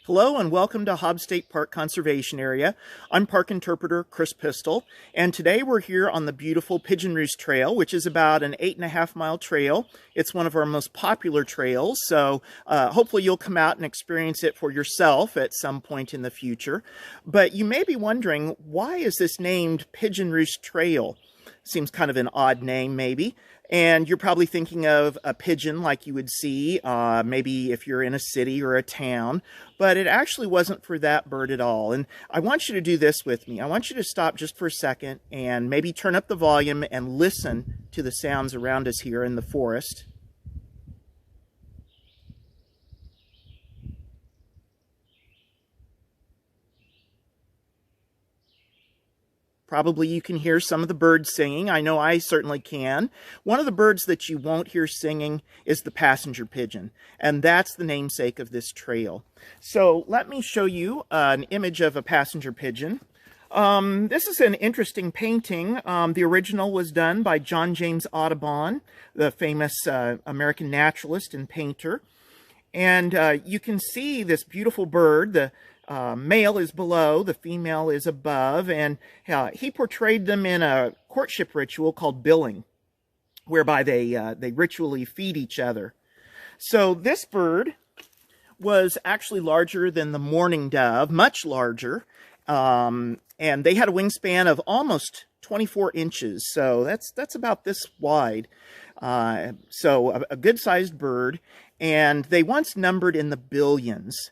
Hello and welcome to Hobbs State Park-Conservation Area. I'm Park Interpreter Chris Pistole, and today we're here on the beautiful Pigeon Roost Trail, which is about an 8.5-mile trail. It's one of our most popular trails, so hopefully you'll come out and experience it for yourself at some point in the future. But you may be wondering, why is this named Pigeon Roost Trail? Seems kind of an odd name, maybe. And you're probably thinking of a pigeon like you would see, maybe if you're in a city or a town, but it actually wasn't for that bird at all. And I want you to do this with me. I want you to stop just for a second and maybe turn up the volume and listen to the sounds around us here in the forest. Probably you can hear some of the birds singing. I know I certainly can. One of the birds that you won't hear singing is the passenger pigeon, and that's the namesake of this trail. So let me show you an image of a passenger pigeon. This is an interesting painting. The original was done by John James Audubon, the famous American naturalist and painter. And you can see this beautiful bird. The male is below, the female is above, and he portrayed them in a courtship ritual called billing, whereby they ritually feed each other. So this bird was actually larger than the mourning dove, much larger, and they had a wingspan of almost 24 inches, so that's about this wide. So a good-sized bird, and they once numbered in the billions.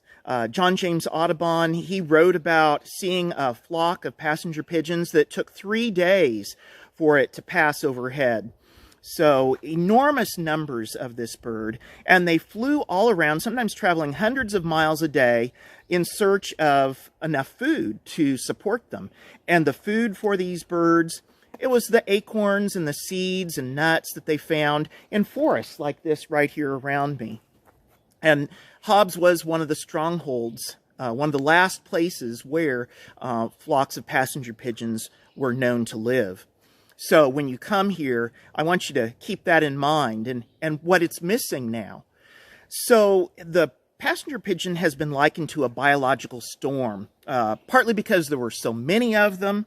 John James Audubon, he wrote about seeing a flock of passenger pigeons that took 3 days for it to pass overhead. So enormous numbers of this bird, and they flew all around, sometimes traveling hundreds of miles a day in search of enough food to support them. And the food for these birds, it was the acorns and the seeds and nuts that they found in forests like this right here around me. And Hobbs was one of the strongholds, one of the last places where flocks of passenger pigeons were known to live. So when you come here, I want you to keep that in mind and what it's missing now. So the passenger pigeon has been likened to a biological storm, partly because there were so many of them,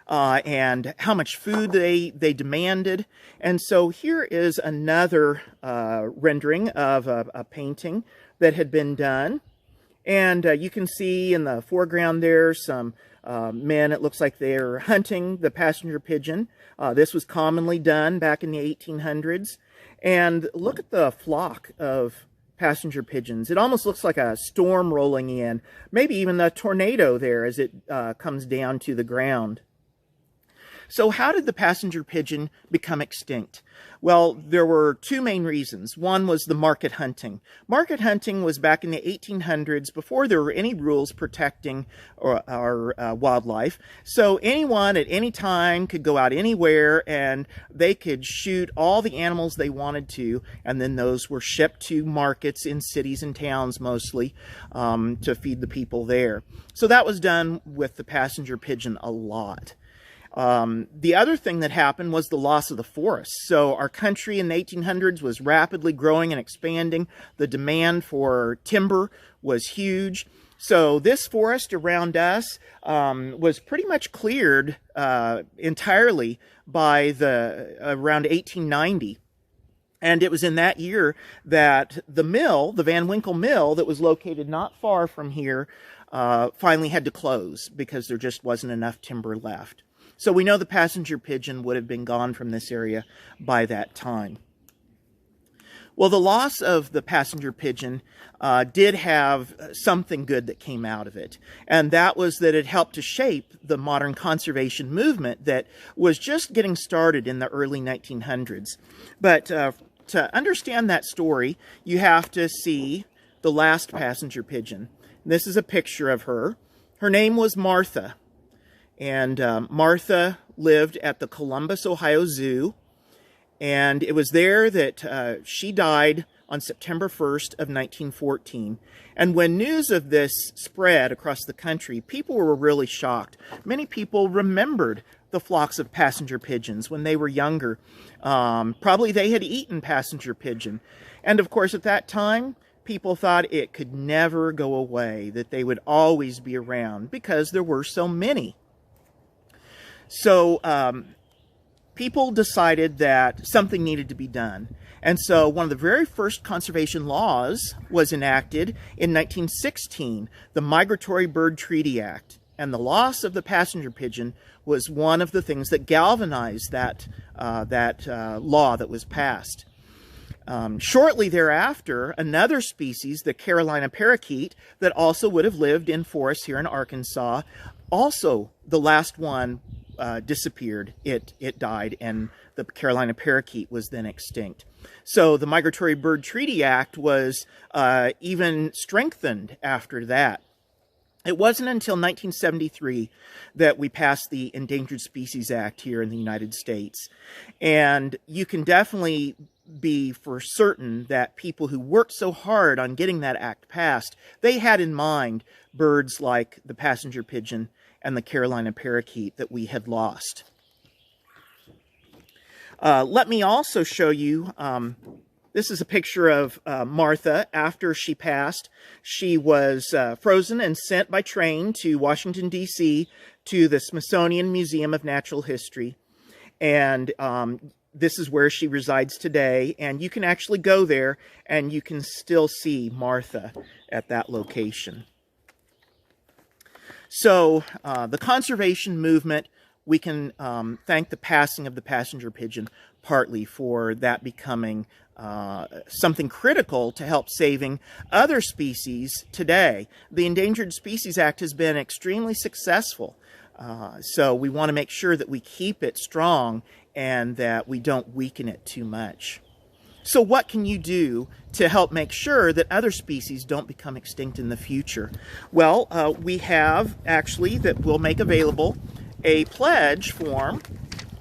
and how much food they demanded. And so here is another rendering of a painting that had been done. And you can see in the foreground there some men, it looks like they're hunting the passenger pigeon. This was commonly done back in the 1800s. And look at the flock of passenger pigeons. It almost looks like a storm rolling in, maybe even a tornado there as it comes down to the ground. So how did the passenger pigeon become extinct? Well, there were two main reasons. One was the market hunting. Market hunting was back in the 1800s, before there were any rules protecting our wildlife. So anyone at any time could go out anywhere and they could shoot all the animals they wanted to, and then those were shipped to markets in cities and towns mostly to feed the people there. So that was done with the passenger pigeon a lot. The other thing that happened was the loss of the forests. So our country in the 1800s was rapidly growing and expanding. The demand for timber was huge. So this forest around us was pretty much cleared entirely by around 1890. And it was in that year that the mill, the Van Winkle Mill, that was located not far from here, finally had to close because there just wasn't enough timber left. So we know the passenger pigeon would have been gone from this area by that time. Well, the loss of the passenger pigeon did have something good that came out of it. And that was that it helped to shape the modern conservation movement that was just getting started in the early 1900s. But to understand that story, you have to see the last passenger pigeon. This is a picture of her. Her name was Martha. And Martha lived at the Columbus, Ohio Zoo, and it was there that she died on September 1st of 1914. And when news of this spread across the country, people were really shocked. Many people remembered the flocks of passenger pigeons when they were younger. Probably they had eaten passenger pigeon. And of course, at that time, people thought it could never go away, that they would always be around because there were so many. So people decided that something needed to be done. And so one of the very first conservation laws was enacted in 1916, the Migratory Bird Treaty Act. And the loss of the passenger pigeon was one of the things that galvanized that law that was passed. Shortly thereafter, another species, the Carolina parakeet, that also would have lived in forests here in Arkansas, also the last one disappeared. It died, and the Carolina parakeet was then extinct. So the Migratory Bird Treaty Act was even strengthened after that. It wasn't until 1973 that we passed the Endangered Species Act here in the United States. And you can definitely be for certain that people who worked so hard on getting that act passed, they had in mind birds like the passenger pigeon and the Carolina parakeet that we had lost. Let me also show you, this is a picture of Martha after she passed. She was frozen and sent by train to Washington, D.C. to the Smithsonian Museum of Natural History. And this is where she resides today. And you can actually go there and you can still see Martha at that location. So the conservation movement, we can thank the passing of the passenger pigeon partly for that becoming something critical to help saving other species today. The Endangered Species Act has been extremely successful. So we want to make sure that we keep it strong and that we don't weaken it too much. So what can you do to help make sure that other species don't become extinct in the future? Well, we have actually that we'll make available a pledge form.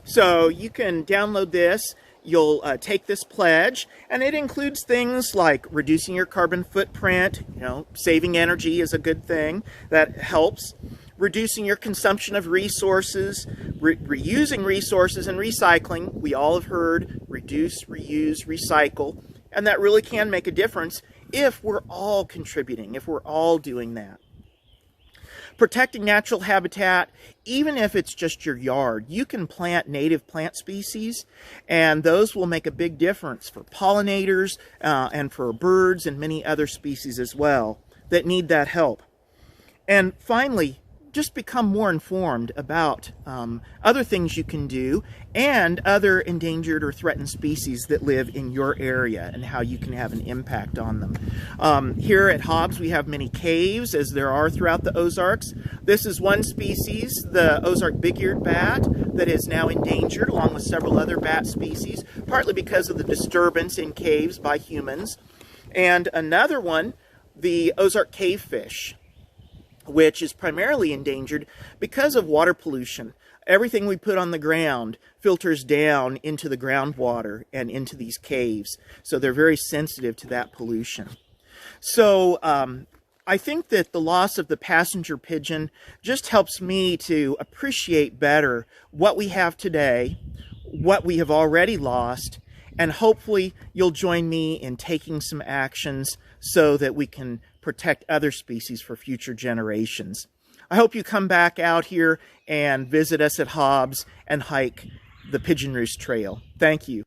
So you can download this. You'll take this pledge, and it includes things like reducing your carbon footprint. You know, saving energy is a good thing that helps. Reducing your consumption of resources, reusing resources, and recycling. We all have heard reduce, reuse, recycle, and that really can make a difference if we're all contributing, if we're all doing that. Protecting natural habitat, even if it's just your yard, you can plant native plant species, and those will make a big difference for pollinators and for birds and many other species as well that need that help. And finally, just become more informed about other things you can do and other endangered or threatened species that live in your area and how you can have an impact on them. Here at Hobbs, we have many caves, as there are throughout the Ozarks. This is one species, the Ozark big-eared bat, that is now endangered, along with several other bat species, partly because of the disturbance in caves by humans. And another one, the Ozark cavefish, which is primarily endangered because of water pollution. Everything we put on the ground filters down into the groundwater and into these caves, so they're very sensitive to that pollution. So I think that the loss of the passenger pigeon just helps me to appreciate better what we have today, what we have already lost, and hopefully you'll join me in taking some actions so that we can protect other species for future generations. I hope you come back out here and visit us at Hobbs and hike the Pigeon Roost Trail. Thank you.